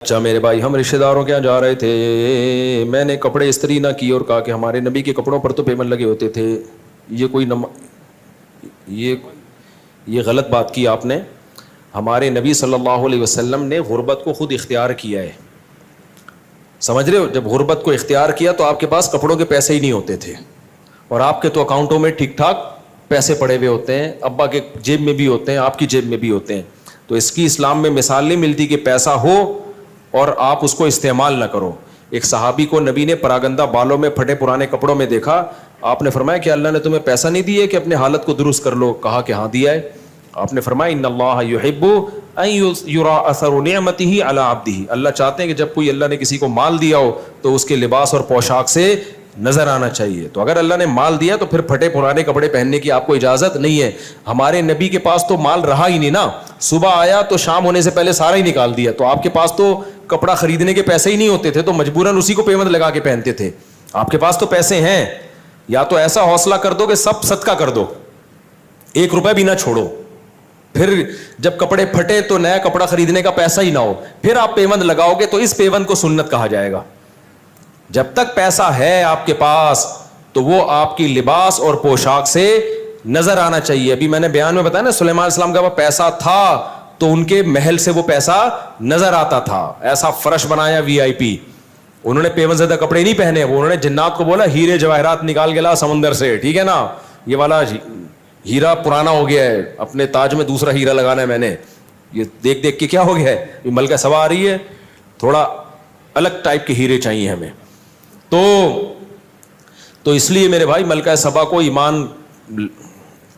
اچھا میرے بھائی، ہم رشتہ داروں کے یہاں جا رہے تھے، میں نے کپڑے استری نہ کیے اور کہا کہ ہمارے نبی کے کپڑوں پر تو پیمنٹ لگے ہوتے تھے. یہ کوئی یہ غلط بات کی آپ نے. ہمارے نبی صلی اللہ علیہ وسلم نے غربت کو خود اختیار کیا ہے. سمجھ رہے ہو؟ جب غربت کو اختیار کیا تو آپ کے پاس کپڑوں کے پیسے ہی نہیں ہوتے تھے، اور آپ کے تو اکاؤنٹوں میں ٹھیک ٹھاک پیسے پڑے ہوئے ہوتے ہیں، ابا کے جیب میں بھی ہوتے ہیں، آپ کی جیب میں بھی ہوتے ہیں. تو اس کی اسلام میں مثال نہیں ملتی کہ پیسہ ہو اور آپ اس کو استعمال نہ کرو. ایک صحابی کو نبی نے پراگندہ بالوں میں پھٹے پرانے کپڑوں میں دیکھا. آپ نے فرمایا کہ اللہ نے تمہیں پیسہ نہیں دیا کہ اپنے حالت کو درست کر لو؟ کہا کہ ہاں دیا ہے. آپ نے فرمایا ان اللہ یحب ان یرا اثر نعمتہ علی عبدہ، اللہ چاہتے ہیں کہ جب کوئی اللہ نے کسی کو مال دیا ہو تو اس کے لباس اور پوشاک سے نظر آنا چاہیے. تو اگر اللہ نے مال دیا تو پھر پھٹے پرانے کپڑے پہننے کی آپ کو اجازت نہیں ہے. ہمارے نبی کے پاس تو مال رہا ہی نہیں نا، صبح آیا تو شام ہونے سے پہلے سارا ہی نکال دیا. تو آپ کے پاس تو کپڑا خریدنے کے پیسے ہی نہیں ہوتے تھے، تو مجبوراً اسی کو پیمنٹ لگا کے پہنتے تھے. آپ کے پاس تو پیسے ہیں، یا تو ایسا حوصلہ کر دو کہ سب صدقہ کر دو، 1 روپے بھی نہ چھوڑو. پھر جب کپڑے پھٹے تو نیا کپڑا خریدنے کا پیسہ ہی نہ ہو، پھر آپ پیمنٹ لگاؤ گے تو اس پیمنٹ کو سنت کہا جائے گا. جب تک پیسہ ہے آپ کے پاس تو وہ آپ کی لباس اور پوشاک سے نظر آنا چاہیے. ابھی میں نے بیان میں بتایا نا، سلیمان علیہ السلام کا وہ پیسہ تھا تو ان کے محل سے وہ پیسہ نظر آتا تھا. ایسا فرش بنایا وی آئی پی. انہوں نے پیمنٹ زدہ کپڑے نہیں پہنے، وہ انہوں نے جنات کو بولا ہیرے جواہرات نکال کے لا سمندر سے، ٹھیک ہے نا، یہ والا ہیرا پرانا ہو گیا ہے، اپنے تاج میں دوسرا ہیرا لگانا ہے میں نے. یہ دیکھ دیکھ کے کیا ہو گیا ہے، یہ ملکہ سبا آ رہی ہے، تھوڑا الگ ٹائپ کے ہیرے چاہیے ہمیں. تو اس لیے میرے بھائی ملکہ سبا کو ایمان،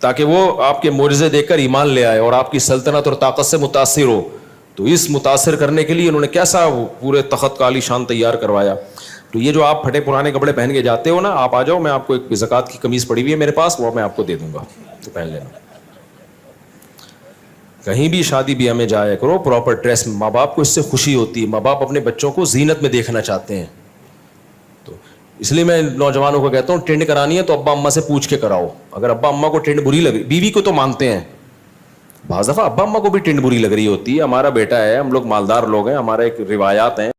تاکہ وہ آپ کے معجزے دیکھ کر ایمان لے آئے اور آپ کی سلطنت اور طاقت سے متاثر ہو. تو اس متاثر کرنے کے لیے انہوں نے کیسا پورے تخت کا عالی شان تیار کروایا. تو یہ جو آپ پھٹے پرانے کپڑے پہن کے جاتے ہو نا، آپ آ جاؤ، میں آپ کو ایک زکوٰۃ کی قمیص پڑی ہوئی ہے میرے پاس، وہ میں آپ کو دے دوں گا، تو پہن لینا. کہیں بھی شادی بیاہ میں جایا کرو پراپر ڈریس میں، ماں باپ کو اس سے خوشی ہوتی ہے. ماں باپ اپنے بچوں کو زینت میں دیکھنا چاہتے ہیں. تو اس لیے میں نوجوانوں کو کہتا ہوں ٹرینڈ کرانی ہے تو ابا اماں سے پوچھ کے کراؤ. اگر ابا اماں کو ٹرینڈ بری لگ رہی، بیوی کو تو مانتے ہیں، بعض دفعہ ابا اماں کو بھی ٹرینڈ بری لگ رہی ہوتی ہے. ہمارا بیٹا ہے، ہم لوگ مالدار لوگ ہیں، ہمارے ایک روایات ہیں.